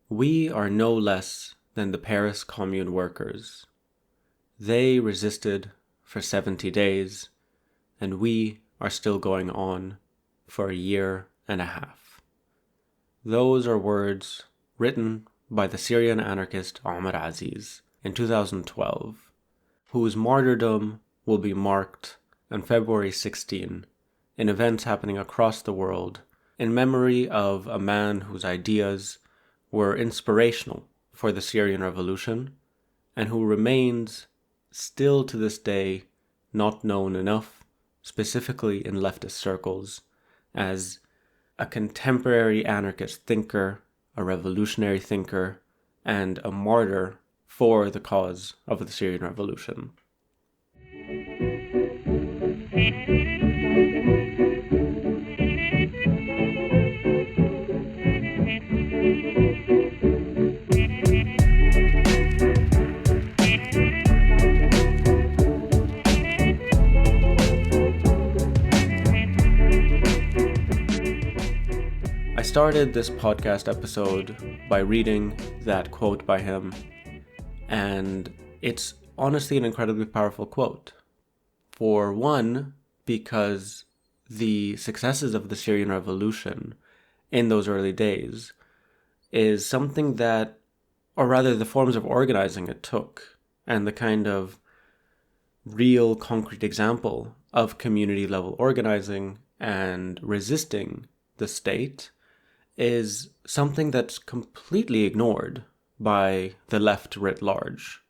We are no less than the Paris Commune workers. They resisted for 70 days, and we are still going on for a year and a half. Those are words written by the Syrian anarchist Omar Aziz in 2012, whose martyrdom will be marked on February 16 in events happening across the world in memory of a man whose ideas were inspirational for the Syrian revolution and who remains still to this day not known enough, specifically in leftist circles, as a contemporary anarchist thinker, a revolutionary thinker, and a martyr for the cause of the Syrian revolution. I started this podcast episode by reading that quote by him, and it's honestly an incredibly powerful quote. For one, because the successes of the Syrian revolution in those early days is something that, or rather the forms of organizing it took, and the kind of real concrete example of community level organizing and resisting the state is something that's completely ignored by the left writ large.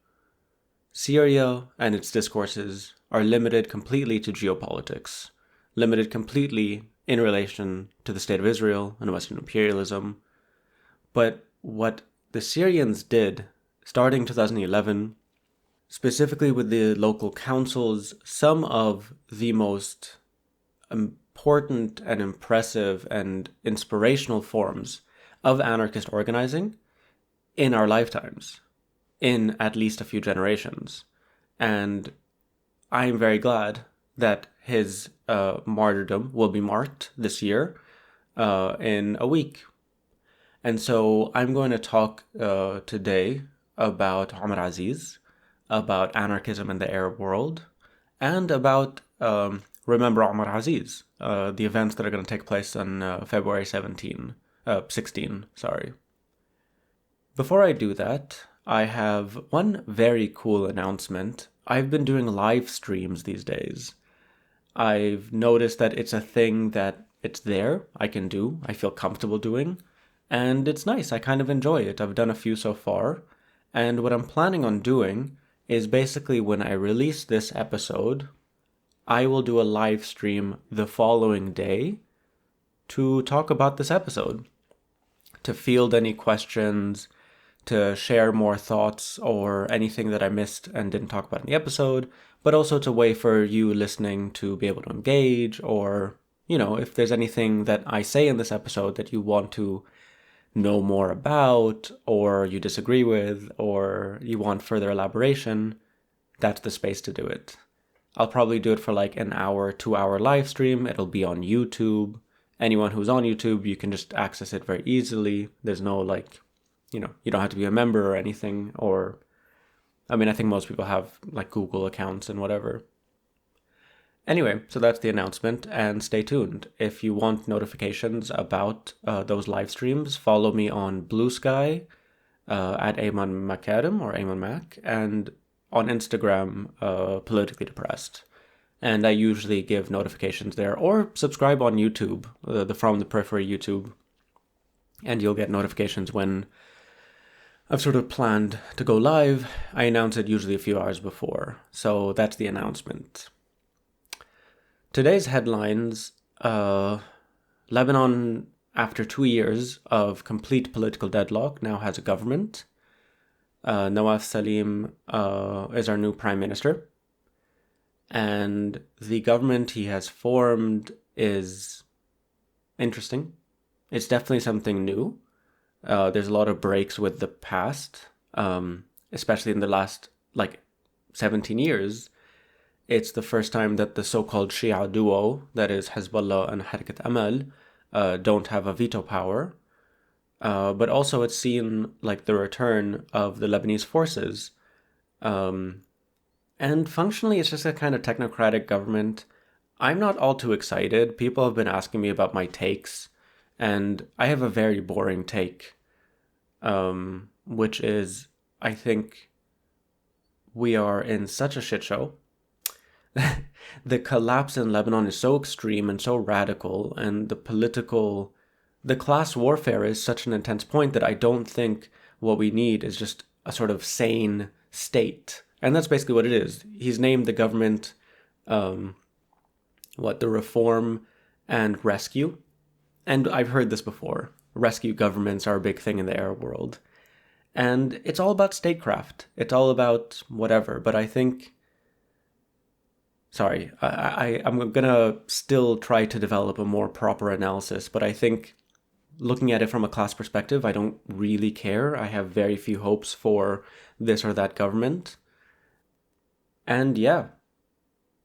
Syria and its discourses are limited completely to geopolitics, limited completely in relation to the state of Israel and Western imperialism. But what the Syrians did, starting 2011, specifically with the local councils, some of the most important and impressive and inspirational forms of anarchist organizing in our lifetimes, in at least a few generations. And I am very glad that his martyrdom will be marked this year in a week. And so I'm going to talk today about Omar Aziz, about anarchism in the Arab world, and about Remember Omar Aziz, the events that are going to take place on February 16. Before I do that, I have one very cool announcement. I've been doing live streams these days. I've noticed that it's a thing that it's there, I can do, I feel comfortable doing, and it's nice, I kind of enjoy it. I've done a few so far, and what I'm planning on doing is basically when I release this episode, I will do a live stream the following day to talk about this episode, to field any questions, to share more thoughts or anything that I missed and didn't talk about in the episode, but also to way for you listening to be able to engage, or, if there's anything that I say in this episode that you want to know more about, or you disagree with, or you want further elaboration, that's the space to do it. I'll probably do it for like an hour, 2-hour live stream. It'll be on YouTube. Anyone who's on YouTube, you can just access it very easily. There's no you don't have to be a member or anything. I think most people have like Google accounts and whatever. Anyway, so that's the announcement, and stay tuned. If you want notifications about those live streams, follow me on Blue Sky at Ayman Makarim or Ayman Mac, and on Instagram, Politically Depressed. And I usually give notifications there, or subscribe on YouTube, the From the Periphery YouTube, and you'll get notifications when I've sort of planned to go live. I announce it usually a few hours before, so that's the announcement. Today's headlines: Lebanon, after 2 years of complete political deadlock, now has a government. Nawaf Salim is our new prime minister, and the government he has formed is interesting. It's definitely something new. There's a lot of breaks with the past, especially in the last 17 years. It's the first time that the so-called Shia duo, that is Hezbollah and Harakat Amal, don't have a veto power. but also it's seen like the return of the Lebanese forces. Um, and functionally, it's just a kind of technocratic government. I'm not all too excited. People have been asking me about my takes, and I have a very boring take, which is I think we are in such a shit show. The collapse in Lebanon is so extreme and so radical, and the class warfare is such an intense point that I don't think what we need is just a sort of sane state. And that's basically what it is. He's named the government, um, the Reform and Rescue. And I've heard this before. Rescue governments are a big thing in the Arab world. And it's all about statecraft. It's all about whatever. But I think, sorry, I'm going to still try to develop a more proper analysis. But I think looking at it from a class perspective, I don't really care. I have very few hopes for this or that government. And yeah,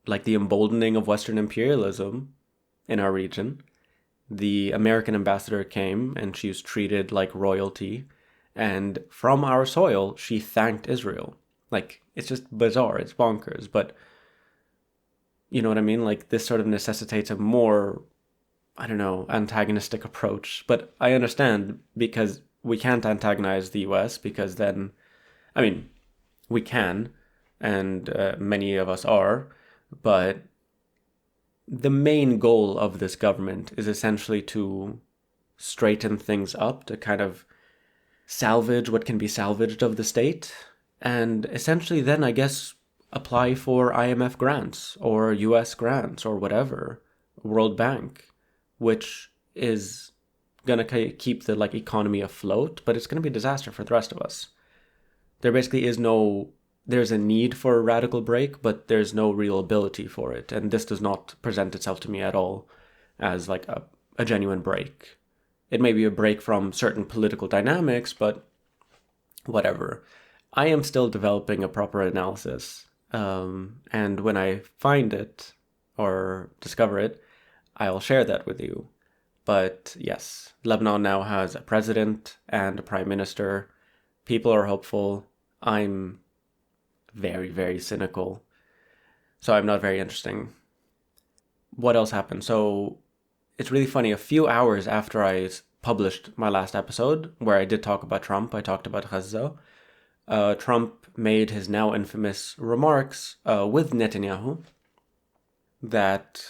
like the emboldening of Western imperialism in our region. The American ambassador came and she was treated like royalty. And from our soil, she thanked Israel. Like, it's just bizarre. It's bonkers. But you know what I mean? Like, this sort of necessitates a more, I don't know, antagonistic approach. But I understand because we can't antagonize the US because then, I mean, we can, and many of us are, but the main goal of this government is essentially to straighten things up, to kind of salvage what can be salvaged of the state, and essentially then, I guess, apply for IMF grants or US grants or whatever, World Bank, which is gonna keep the like economy afloat, but it's gonna be a disaster for the rest of us. There basically is no, there's a need for a radical break, but there's no real ability for it, and this does not present itself to me at all as like a genuine break. It may be a break from certain political dynamics, but whatever. I am still developing a proper analysis. And when I find it or discover it, I'll share that with you. But yes, Lebanon now has a president and a prime minister. People are hopeful. I'm very, very cynical. So I'm not very interesting. What else happened? So it's really funny. A few hours after I published my last episode, where I did talk about Trump, I talked about Gaza, Trump made his now infamous remarks with Netanyahu that,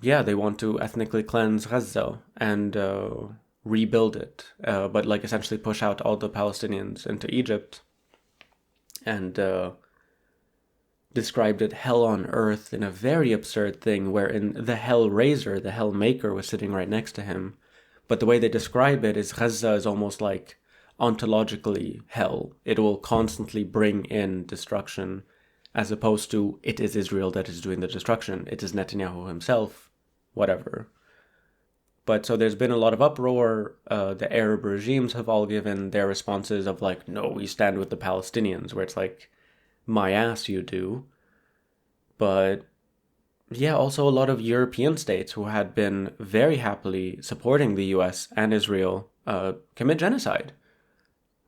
yeah, they want to ethnically cleanse Gaza and rebuild it, but like essentially push out all the Palestinians into Egypt, and described it hell on earth in a very absurd thing wherein the hell raiser, the hell maker, was sitting right next to him. But the way they describe it is Gaza is almost like ontologically hell. It will constantly bring in destruction, as opposed to it is Israel that is doing the destruction. It is Netanyahu himself, whatever. But so there's been a lot of uproar. The Arab regimes have all given their responses of like, no, we stand with the Palestinians, where it's like, my ass you do. But yeah, also a lot of European states who had been very happily supporting the US and Israel commit genocide.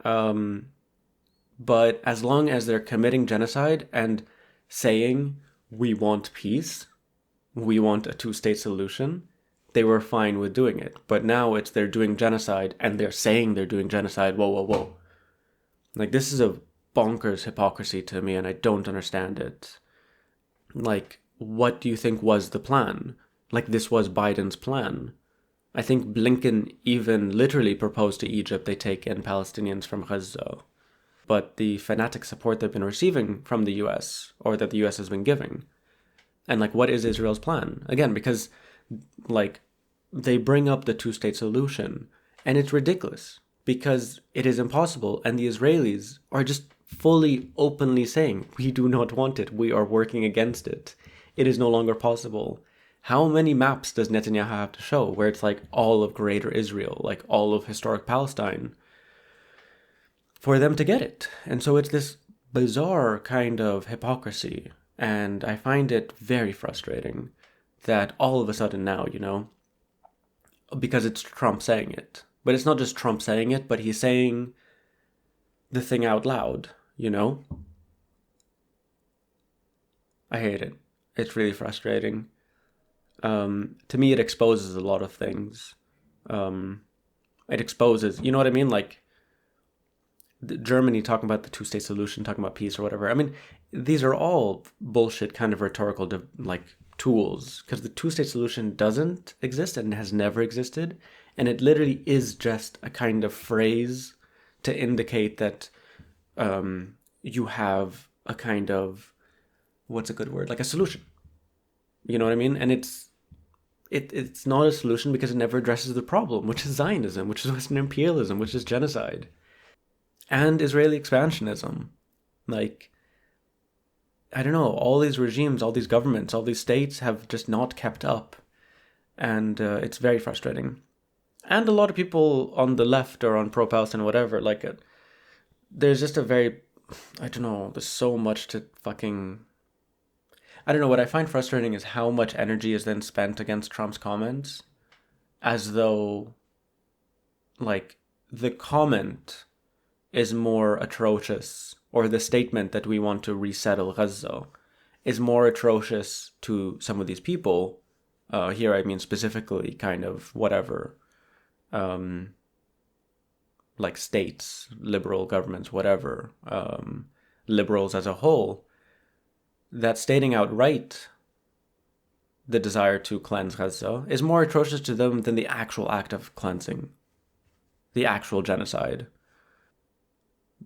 But as long as they're committing genocide and saying, we want peace, we want a two-state solution, they were fine with doing it. But now it's they're doing genocide and they're saying they're doing genocide. Whoa, whoa, whoa. Like, this is a bonkers hypocrisy to me, and I don't understand it. Like, what do you think was the plan? Like, this was Biden's plan. I think Blinken even literally proposed to Egypt they take in Palestinians from Gaza. But the fanatic support they've been receiving from the US, or that the US has been giving. And like, what is Israel's plan? Again, because like, they bring up the two-state solution, and it's ridiculous because it is impossible, and the Israelis are just fully openly saying, we do not want it, we are working against it. It is no longer possible. How many maps does Netanyahu have to show where it's like all of Greater Israel, like all of historic Palestine, for them to get it? And so it's this bizarre kind of hypocrisy, and I find it very frustrating that all of a sudden now, because it's Trump saying it, But it's not just Trump saying it, but he's saying the thing out loud, you know? I hate it. It's really frustrating. To me, it exposes a lot of things. It exposes, you know what I mean? Like, Germany talking about the two-state solution, talking about peace or whatever. I mean, these are all bullshit kind of rhetorical tools, because the two-state solution doesn't exist and has never existed, and it literally is just a kind of phrase to indicate that you have a kind of, what's a good word, like a solution. You know what I mean? And it's not a solution because it never addresses the problem, which is Zionism, which is Western imperialism, which is genocide. And Israeli expansionism. Like, I don't know, all these regimes, all these governments, all these states have just not kept up. And it's very frustrating. And a lot of people on the left or on pro-Palestine or whatever, like, there's just a very, I don't know, there's so much to fucking... I don't know, what I find frustrating is how much energy is then spent against Trump's comments, as though, like, the comment is more atrocious, or the statement that we want to resettle Gaza is more atrocious to some of these people. Here I mean specifically kind of whatever, like states, liberal governments, whatever, liberals as a whole, that stating outright the desire to cleanse Gaza is more atrocious to them than the actual act of cleansing, the actual genocide,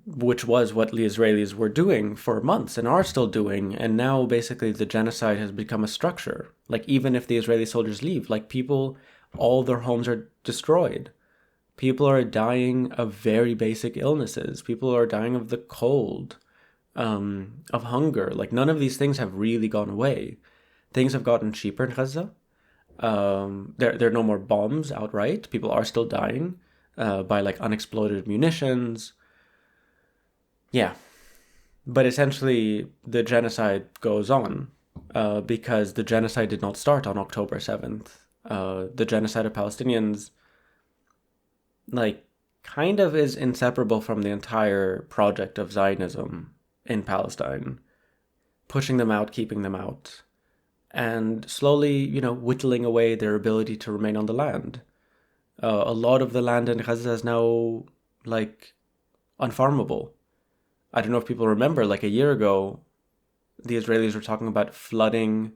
which was what the Israelis were doing for months and are still doing. And now basically the genocide has become a structure. Like, even if the Israeli soldiers leave, like, people, all their homes are destroyed. People are dying of very basic illnesses. People are dying of the cold, of hunger. Like, none of these things have really gone away. Things have gotten cheaper in Gaza. There are no more bombs outright. People are still dying by like unexploded munitions. Yeah, but essentially the genocide goes on because the genocide did not start on October 7th. The genocide of Palestinians, like, kind of is inseparable from the entire project of Zionism in Palestine, pushing them out, keeping them out, and slowly, you know, whittling away their ability to remain on the land. A lot of the land in Gaza is now, like, unfarmable. I don't know if people remember, like a year ago, the Israelis were talking about flooding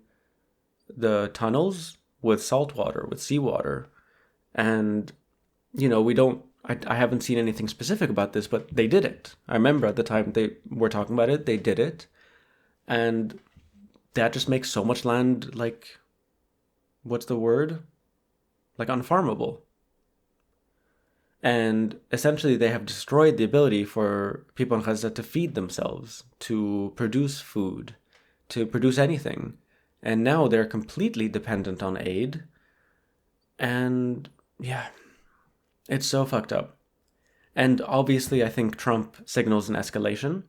the tunnels with salt water, with seawater. And, you know, I haven't seen anything specific about this, but they did it. I remember at the time they were talking about it, they did it. And that just makes so much land, like, what's the word? Like, unfarmable. And essentially they have destroyed the ability for people in Gaza to feed themselves, to produce food, to produce anything. And now they're completely dependent on aid. And yeah, it's so fucked up. And obviously I think Trump signals an escalation.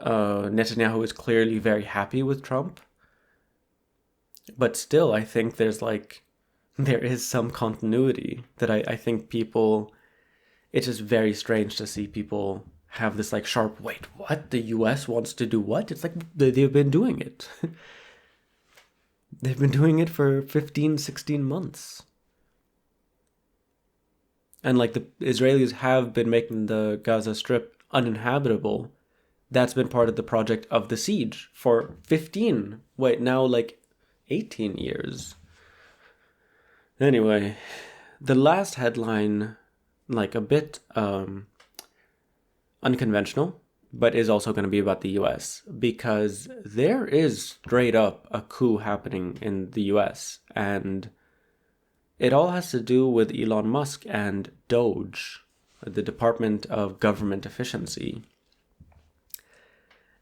Netanyahu is clearly very happy with Trump. But still, I think there is some continuity that I think people, it's just very strange to see people have this like sharp, wait, what? The US wants to do what? It's like they've been doing it. They've been doing it for 15, 16 months. And like the Israelis have been making the Gaza Strip uninhabitable. That's been part of the project of the siege for 18 years. Anyway, the last headline, like a bit unconventional, but is also going to be about the US, because there is straight up a coup happening in the US, and it all has to do with Elon Musk and DOGE, the Department of Government Efficiency.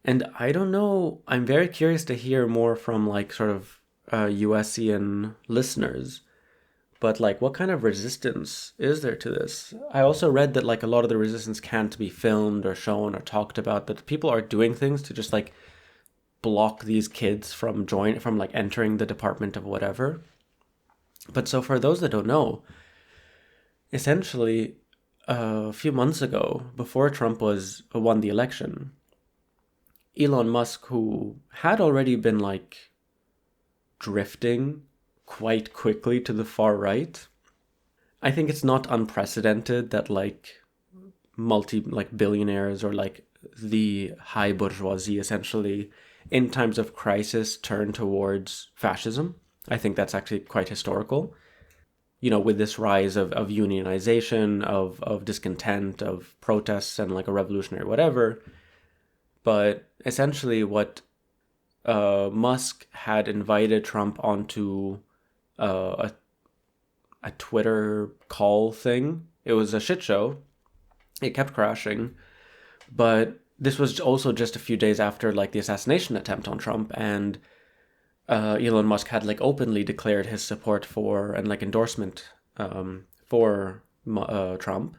And I don't know, I'm very curious to hear more from like sort of USian listeners. But like, what kind of resistance is there to this? I also read that like a lot of the resistance can't be filmed or shown or talked about, that people are doing things to just like block these kids from like entering the department of whatever. But so for those that don't know, essentially, a few months ago, before Trump won the election, Elon Musk, who had already been like drifting quite quickly to the far right, I think it's not unprecedented that like billionaires or like the high bourgeoisie essentially in times of crisis turn towards fascism. I think that's actually quite historical. With this rise of unionization, of discontent, of protests, and like a revolutionary whatever. But essentially, what Musk had invited Trump onto a Twitter call thing. It was a shit show. It kept crashing. But this was also just a few days after like the assassination attempt on Trump, and Elon Musk had like openly declared his support for and like endorsement for Trump.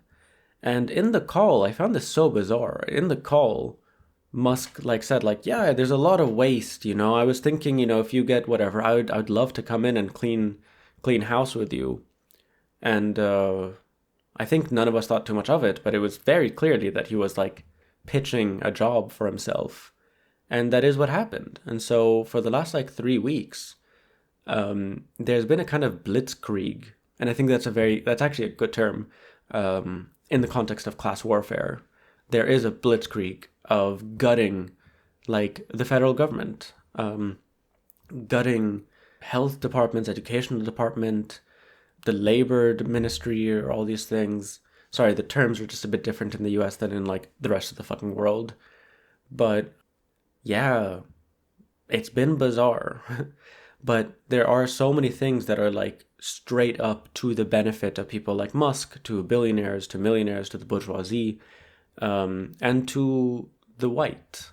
And in the call, I found this so bizarre. In the call, Musk like said like, yeah, there's a lot of waste. I was thinking, if you get whatever, I'd love to come in and clean house with you. And I think none of us thought too much of it, but it was very clearly that he was like pitching a job for himself. And that is what happened. And so for the last like 3 weeks, there's been a kind of blitzkrieg. And I think that's actually a good term in the context of class warfare. There is a blitzkrieg of gutting like the federal government, gutting health departments, educational department, the labor ministry, or all these things. Sorry, the terms are just a bit different in the US than in like the rest of the fucking world. But yeah, it's been bizarre. But there are so many things that are like straight up to the benefit of people like Musk, to billionaires, to millionaires, to the bourgeoisie, and to the white.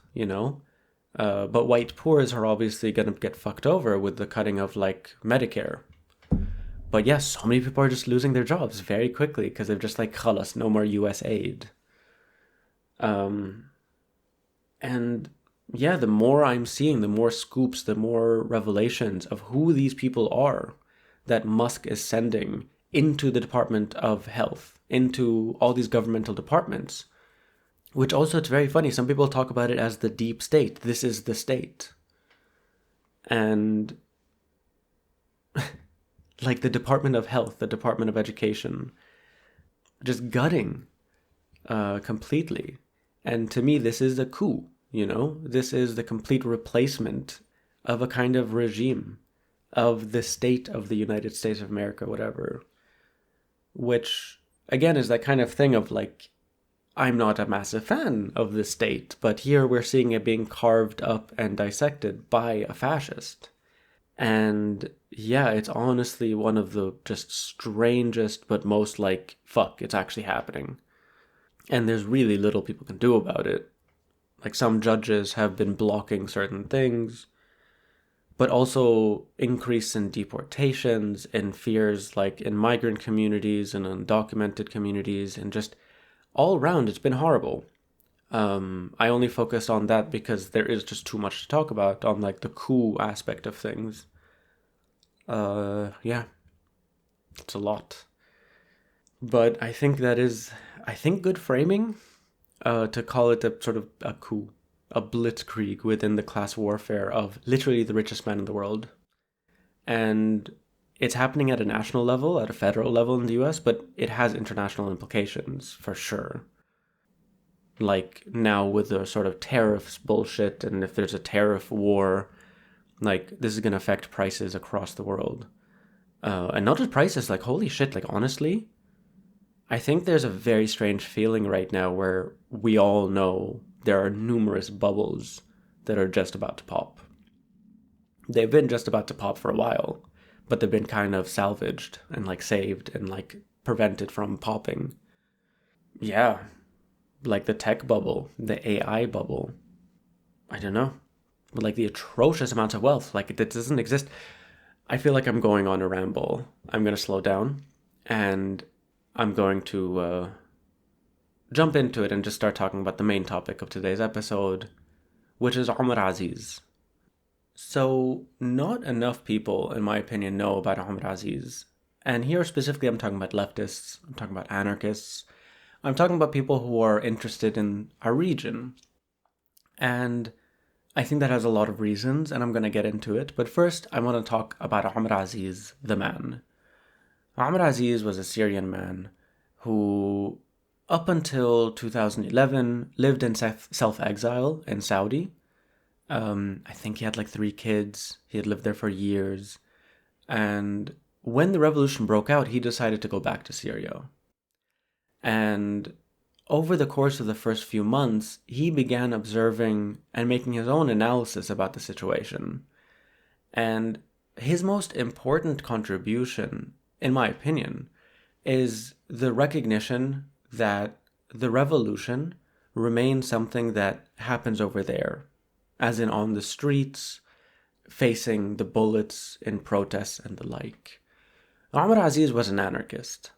But white poors are obviously going to get fucked over with the cutting of like Medicare. But yes, so many people are just losing their jobs very quickly because they're just like, khalas, no more U.S. aid. And yeah, the more I'm seeing, the more scoops, the more revelations of who these people are that Musk is sending into the Department of Health, into all these governmental departments. Which also, it's very funny. Some people talk about it as the deep state. This is the state. And like the Department of Health, the Department of Education, just gutting completely. And to me, this is a coup, This is the complete replacement of a kind of regime, of the state of the United States of America, whatever. Which, again, is that kind of thing of like, I'm not a massive fan of the state, but here we're seeing it being carved up and dissected by a fascist. And yeah, it's honestly one of the just strangest, but most like, fuck, it's actually happening. And there's really little people can do about it. Like some judges have been blocking certain things, but also increase in deportations and fears like in migrant communities and undocumented communities, and just all around it's been horrible. I only focused on that because there is just too much to talk about on like the coup aspect of things. Yeah, it's a lot. But I think that is, good framing to call it a sort of a coup, a blitzkrieg within the class warfare of literally the richest man in the world. And it's happening at a national level, at a federal level in the US, but it has international implications for sure. Like now with the sort of tariffs bullshit, and if there's a tariff war, like this is going to affect prices across the world. And not just prices, like holy shit, like honestly, I think there's a very strange feeling right now where we all know there are numerous bubbles that are just about to pop. They've been just about to pop for a while, but they've been kind of salvaged and like saved and like prevented from popping. Yeah, like the tech bubble, the AI bubble. I don't know. But like the atrocious amounts of wealth, like it doesn't exist. I feel like I'm going on a ramble. I'm going to slow down and I'm going to jump into it and just start talking about the main topic of today's episode, which is Omar Aziz. So, not enough people, in my opinion, know about Omar Aziz. And here specifically, I'm talking about leftists, I'm talking about anarchists, I'm talking about people who are interested in our region. And I think that has a lot of reasons, and I'm going to get into it. But first, I want to talk about Omar Aziz, the man. Omar Aziz was a Syrian man who, up until 2011, lived in self-exile in Saudi. I think he had like 3 kids. He had lived there for years. And when the revolution broke out, he decided to go back to Syria. And over the course of the first few months, he began observing and making his own analysis about the situation. And his most important contribution, in my opinion, is the recognition that the revolution remains something that happens over there, as in on the streets, facing the bullets in protests and the like. Omar Aziz was an anarchist,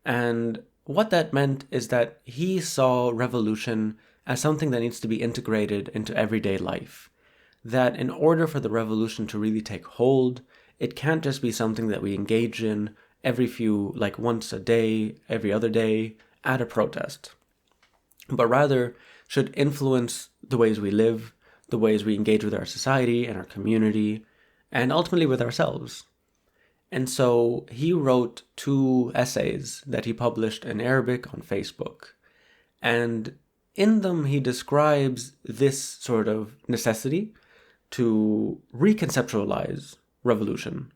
and what that meant is that he saw revolution as something that needs to be integrated into everyday life. That in order for the revolution to really take hold, it can't just be something that we engage in like once a day, every other day, at a protest, but rather should influence the ways we live, the ways we engage with our society and our community, and ultimately with ourselves. And so he wrote 2 essays that he published in Arabic on Facebook. And in them, he describes this sort of necessity to reconceptualize revolution,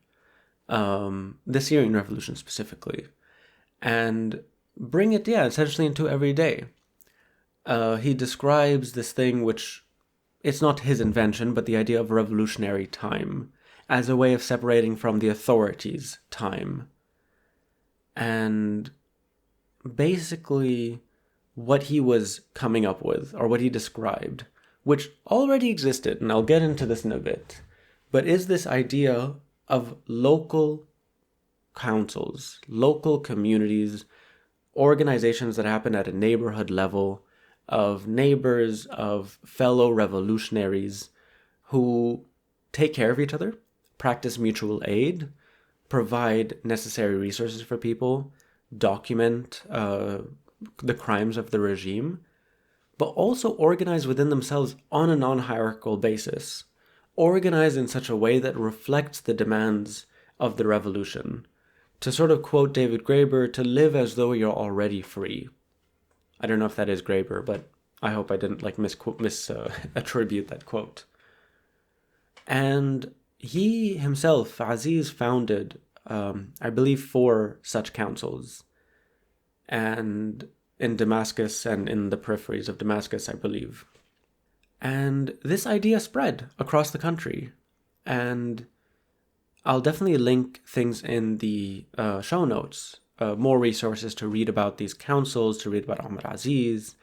the Syrian revolution specifically, and bring it, essentially into every day. He describes this thing which, it's not his invention, but the idea of revolutionary time, as a way of separating from the authorities' time. And basically, what he was coming up with, or what he described, which already existed, and I'll get into this in a bit, but is this idea of local councils, local communities, organizations that happen at a neighborhood level, of neighbors, of fellow revolutionaries who take care of each other, practice mutual aid, provide necessary resources for people, document the crimes of the regime, but also organize within themselves on a non-hierarchical basis, organize in such a way that reflects the demands of the revolution. To sort of quote David Graeber, to live as though you're already free. I don't know if that is Graeber, but I hope I didn't misattribute that quote. And he himself, Aziz, founded, I believe, 4 such councils, and in Damascus and in the peripheries of Damascus, I believe. And this idea spread across the country, and I'll definitely link things in the show notes, more resources to read about these councils, to read about Omar Aziz.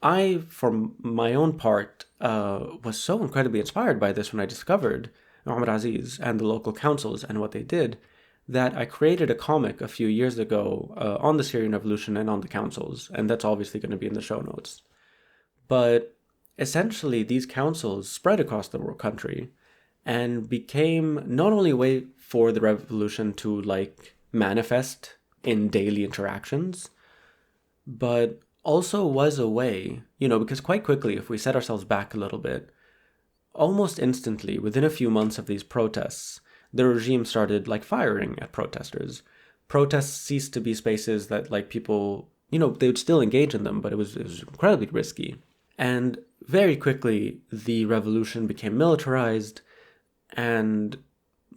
I, for my own part, was so incredibly inspired by this when I discovered Omar Aziz and the local councils and what they did, that I created a comic a few years ago on the Syrian Revolution and on the councils, and that's obviously going to be in the show notes. But essentially, these councils spread across the country and became not only a way for the revolution to manifest in daily interactions, but also was a way, because quite quickly, if we set ourselves back a little bit, almost instantly, within a few months of these protests, the regime started firing at protesters. Protests ceased to be spaces that people, they would still engage in them, but it was incredibly risky. And very quickly, the revolution became militarized, and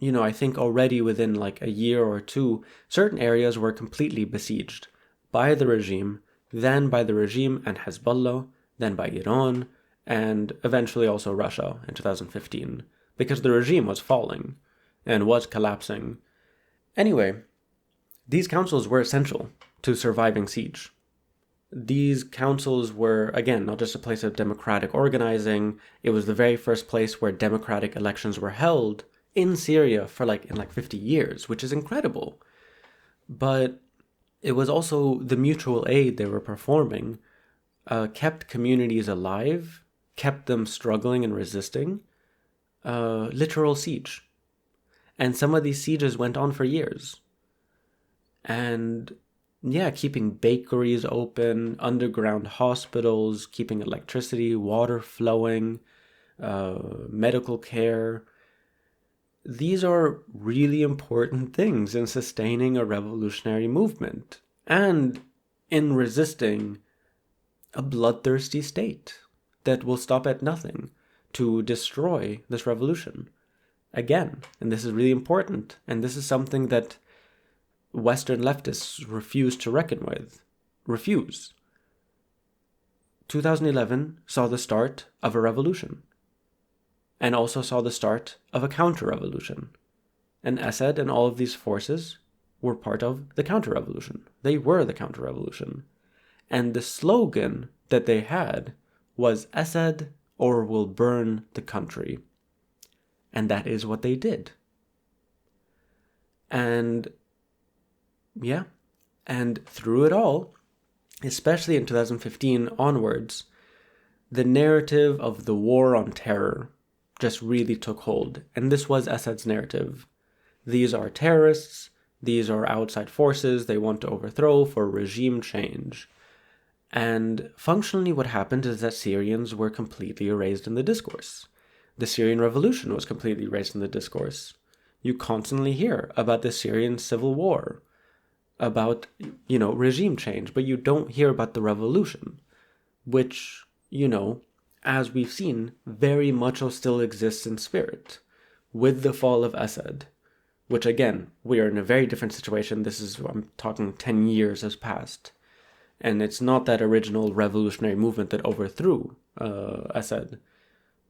I think already within a year or 2, certain areas were completely besieged by the regime, then by the regime and Hezbollah, then by Iran, and eventually also Russia in 2015, because the regime was falling and was collapsing. Anyway, these councils were essential to surviving siege. These councils were, again, not just a place of democratic organizing, it was the very first place where democratic elections were held in Syria for in 50 years, which is incredible. But it was also the mutual aid they were performing kept communities alive, kept them struggling and resisting literal siege. And some of these sieges went on for years. And yeah, keeping bakeries open, underground hospitals, keeping electricity, water flowing, medical care. These are really important things in sustaining a revolutionary movement and in resisting a bloodthirsty state that will stop at nothing to destroy this revolution. Again, and this is really important, and this is something that Western leftists refuse to reckon with. Refuse. 2011 saw the start of a revolution, and also saw the start of a counter-revolution. And Assad and all of these forces were part of the counter-revolution. They were the counter-revolution. And the slogan that they had was Assad or we'll burn the country. And that is what they did. And yeah, and through it all, especially in 2015 onwards, the narrative of the war on terror just really took hold. And this was Assad's narrative. These are terrorists, these are outside forces they want to overthrow for regime change. And functionally what happened is that Syrians were completely erased in the discourse. The Syrian revolution was completely erased in the discourse. You constantly hear about the Syrian civil war, about, regime change, but you don't hear about the revolution, which, as we've seen, very much still exists in spirit with the fall of Assad, which again, we are in a very different situation. I'm talking 10 years has passed. And it's not that original revolutionary movement that overthrew Assad,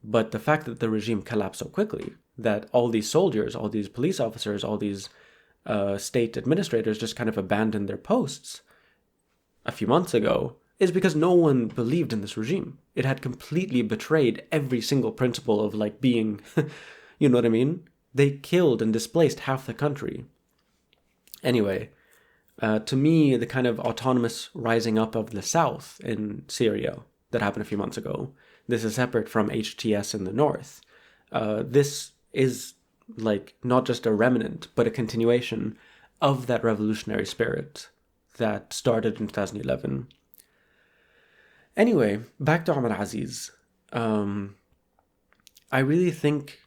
but the fact that the regime collapsed so quickly, that all these soldiers, all these police officers, all these state administrators just kind of abandoned their posts a few months ago, is because no one believed in this regime. It had completely betrayed every single principle of being, you know what I mean? They killed and displaced half the country. Anyway, to me, the kind of autonomous rising up of the south in Syria that happened a few months ago, this is separate from HTS in the north. This is not just a remnant, but a continuation of that revolutionary spirit that started in 2011. Anyway, back to Omar Aziz. I really think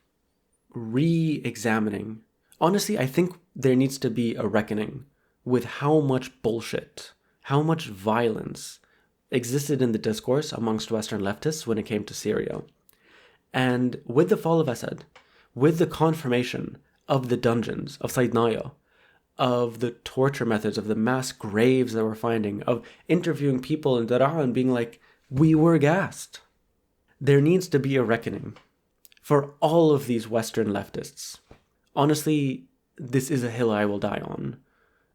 re-examining, honestly, I think there needs to be a reckoning with how much bullshit, how much violence existed in the discourse amongst Western leftists when it came to Syria. And with the fall of Assad, with the confirmation of the dungeons of Saidnaya, of the torture methods, of the mass graves that we're finding, of interviewing people in Daraa and being like, we were gassed. There needs to be a reckoning for all of these Western leftists. Honestly, this is a hill I will die on.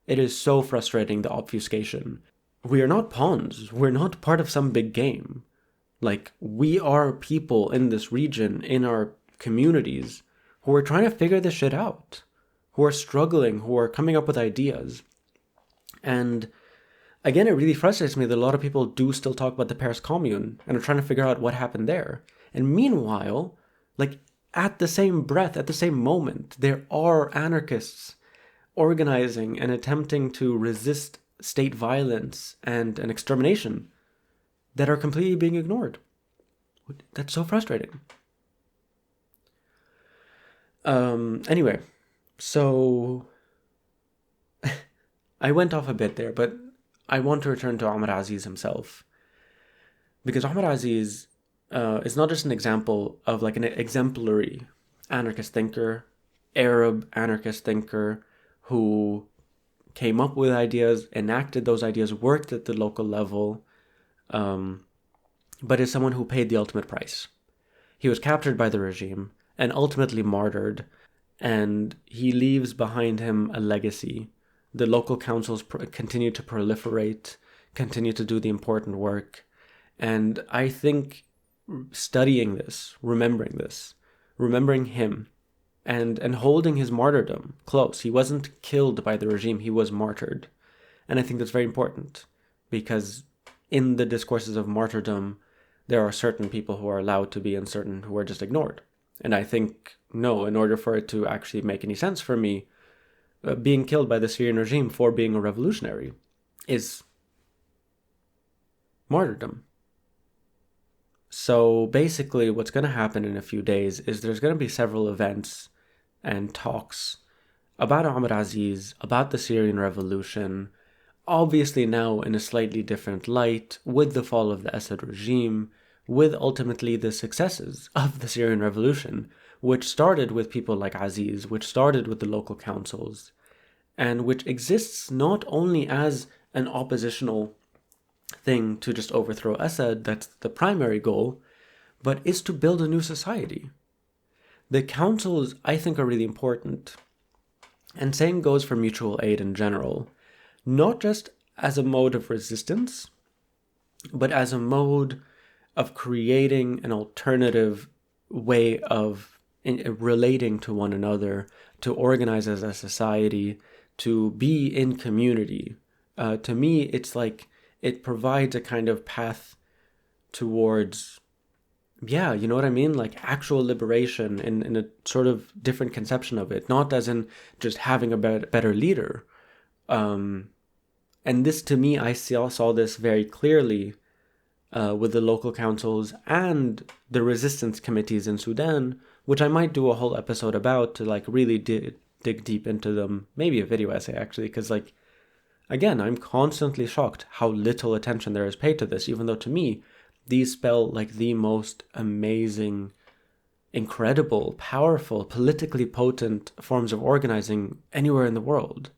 It is so frustrating, the obfuscation. We are not pawns. We're not part of some big game. We are people in this region, in our communities, who are trying to figure this shit out, who are struggling, who are coming up with ideas. And again, it really frustrates me that a lot of people do still talk about the Paris Commune and are trying to figure out what happened there. And meanwhile, at the same breath, at the same moment, there are anarchists organizing and attempting to resist state violence and an extermination that are completely being ignored. That's so frustrating. Anyway, so I went off a bit there, but I want to return to Omar Aziz himself. Because Omar Aziz is not just an example of an exemplary anarchist thinker, Arab anarchist thinker, who came up with ideas, enacted those ideas, worked at the local level, but is someone who paid the ultimate price. He was captured by the regime and ultimately martyred, and he leaves behind him a legacy. The local councils continue to proliferate, continue to do the important work, and I think studying this, remembering him, and holding his martyrdom close. He wasn't killed by the regime, he was martyred. And I think that's very important, because in the discourses of martyrdom, there are certain people who are allowed to be and certain who are just ignored. And I think, no, in order for it to actually make any sense for me, being killed by the Syrian regime for being a revolutionary is martyrdom. So basically what's going to happen in a few days is there's going to be several events and talks about Omar Aziz, about the Syrian revolution, obviously now in a slightly different light, with the fall of the Assad regime, with ultimately the successes of the Syrian revolution, which started with people like Aziz, which started with the local councils, and which exists not only as an oppositional thing to just overthrow Assad, that's the primary goal, but is to build a new society. The councils, I think, are really important. And same goes for mutual aid in general, not just as a mode of resistance, but as a mode of creating an alternative way of relating to one another, to organize as a society, to be in community. To me, it's like it provides a kind of path towards, yeah, you know what I mean? Like actual liberation in a sort of different conception of it, not as in just having a better leader. And this, to me, I saw this very clearly with the local councils and the resistance committees in Sudan, which I might do a whole episode about to like really dig deep into them. Maybe a video essay actually, because like, again, I'm constantly shocked how little attention there is paid to this, even though to me, these spell like the most amazing, incredible, powerful, politically potent forms of organizing anywhere in the world.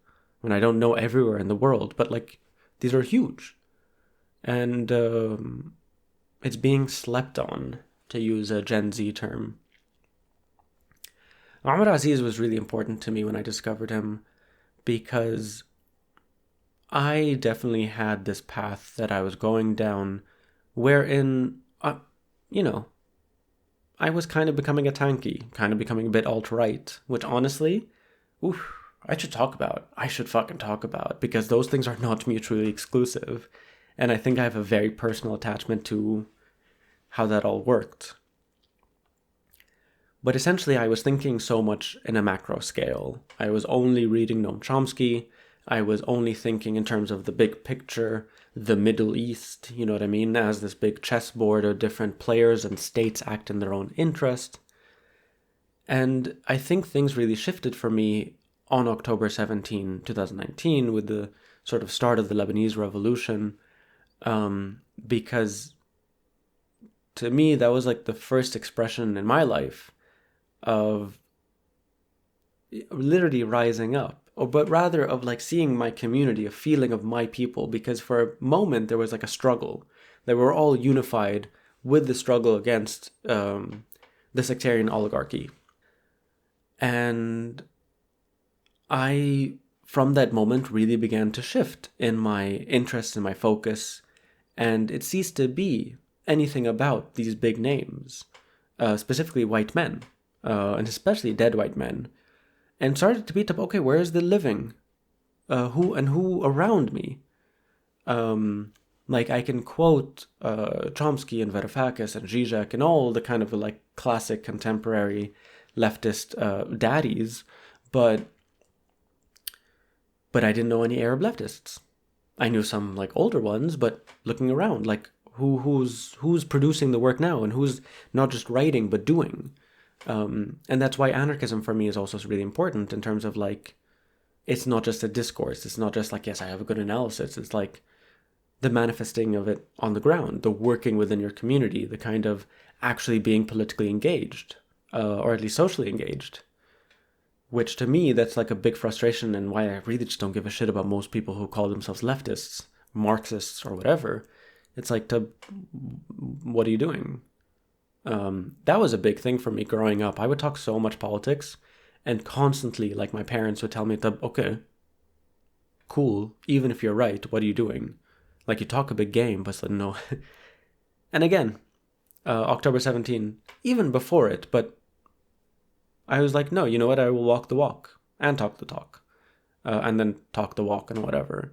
I mean, I don't know everywhere in the world, but like these are huge. And it's being slept on, to use a Gen Z term. Omar Aziz was really important to me when I discovered him because I definitely had this path that I was going down wherein, I was kind of becoming a tanky, kind of becoming a bit alt-right, which honestly, I should talk about. I should fucking talk about, because those things are not mutually exclusive. And I think I have a very personal attachment to how that all worked. But essentially, I was thinking so much in a macro scale. I was only reading Noam Chomsky. I was only thinking in terms of the big picture, the Middle East, you know what I mean, as this big chessboard of different players and states act in their own interest. And I think things really shifted for me on October 17, 2019, with the sort of start of the Lebanese revolution, because to me, that was like the first expression in my life of literally rising up, but rather of like seeing my community, a feeling of my people, because for a moment there was like a struggle. They were all unified with the struggle against the sectarian oligarchy. And I, from that moment, really began to shift in my interest and my focus, and it ceased to be anything about these big names, specifically white men, and especially dead white men, and started to be, okay, where is the living? Who around me? Like I can quote Chomsky and Varoufakis and Zizek and all the kind of like classic contemporary leftist daddies, but I didn't know any Arab leftists. I knew some like older ones, but looking around, like who's producing the work now and who's not just writing but doing. And that's why anarchism for me is also really important in terms of like, it's not just a discourse. It's not just like, yes, I have a good analysis. It's like the manifesting of it on the ground, the working within your community, the kind of actually being politically engaged, or at least socially engaged. Which to me, that's like a big frustration, and why I really just don't give a shit about most people who call themselves leftists, Marxists, or whatever. It's like, what are you doing? That was a big thing for me growing up. I would talk so much politics, and constantly, like my parents would tell me, okay, cool, even if you're right, what are you doing? Like you talk a big game, but no. And again, October 17, even before it, but I was like, no, you know what? I will walk the walk and talk the talk, and then talk the walk and whatever.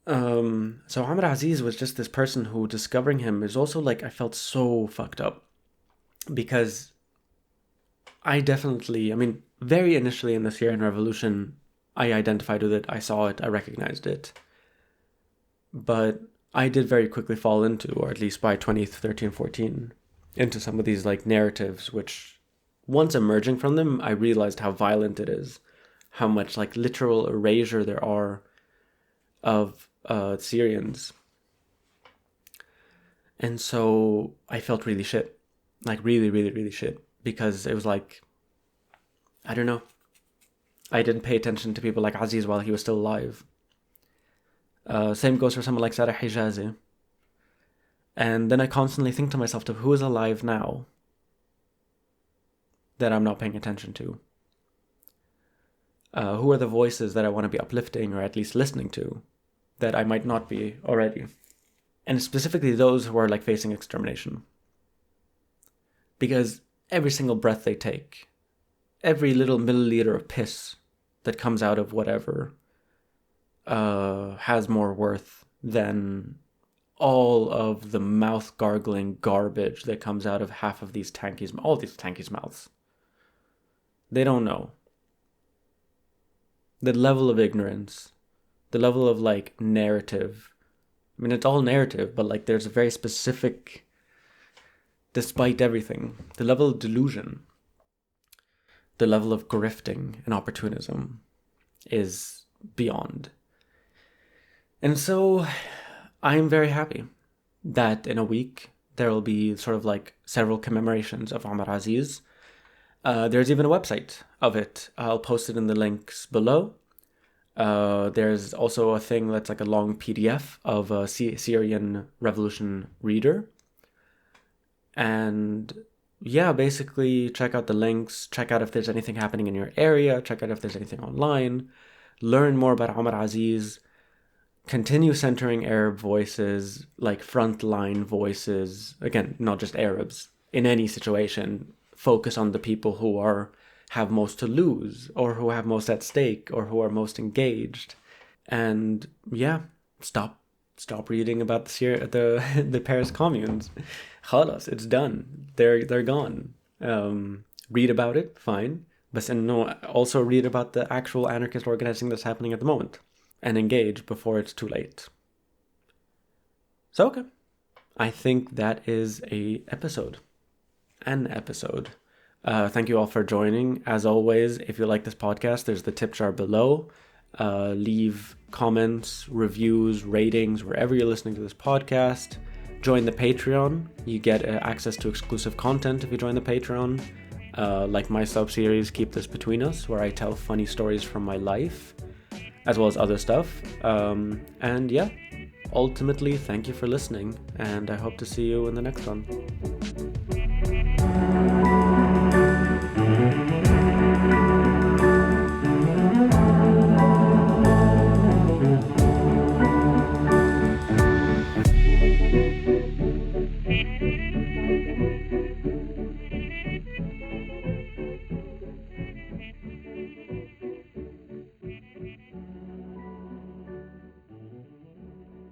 So Omar Aziz was just this person who, discovering him is also like, I felt so fucked up because I definitely, very initially in the Syrian revolution, I identified with it, I saw it, I recognized it. But I did very quickly fall into, or at least by 2013, 14, into some of these like narratives, which once emerging from them, I realized how violent it is, how much like literal erasure there are of Syrians. And so I felt really shit, like really, really, really shit, because it was like, I don't know, I didn't pay attention to people like Aziz while he was still alive. Same goes for someone like Sarah Hijazi. And then I constantly think to myself, who is alive now that I'm not paying attention to? Who are the voices that I want to be uplifting or at least listening to that I might not be already? And specifically those who are like facing extermination. Because every single breath they take, every little milliliter of piss that comes out of whatever has more worth than all of the mouth gargling garbage that comes out of half of these tankies, all these tankies' mouths. They don't know. The level of ignorance, the level of like narrative. I mean, it's all narrative, but like there's a very specific, despite everything, the level of delusion, the level of grifting and opportunism is beyond. And so I'm very happy that in a week there will be sort of like several commemorations of Omar Aziz. There's even a website of it. I'll post it in the links below. There's also a thing that's like a long PDF of a Syrian revolution reader. And yeah, basically check out the links, check out if there's anything happening in your area, check out if there's anything online, learn more about Omar Aziz, continue centering Arab voices, like frontline voices, again, not just Arabs, in any situation, focus on the people who have most to lose, or who have most at stake, or who are most engaged. And yeah, stop reading about the Paris communes. Khalas, it's done. They're gone. Read about it, fine. But no, also read about the actual anarchist organizing that's happening at the moment. And engage before it's too late. So, okay. I think that is an episode. Thank you all for joining. As always, if you like this podcast, there's the tip jar below. Leave comments, reviews, ratings, wherever you're listening to this podcast. Join the Patreon. You get access to exclusive content if you join the Patreon. Like my sub-series, Keep This Between Us, where I tell funny stories from my life, as well as other stuff. And yeah, ultimately, thank you for listening, and I hope to see you in the next one.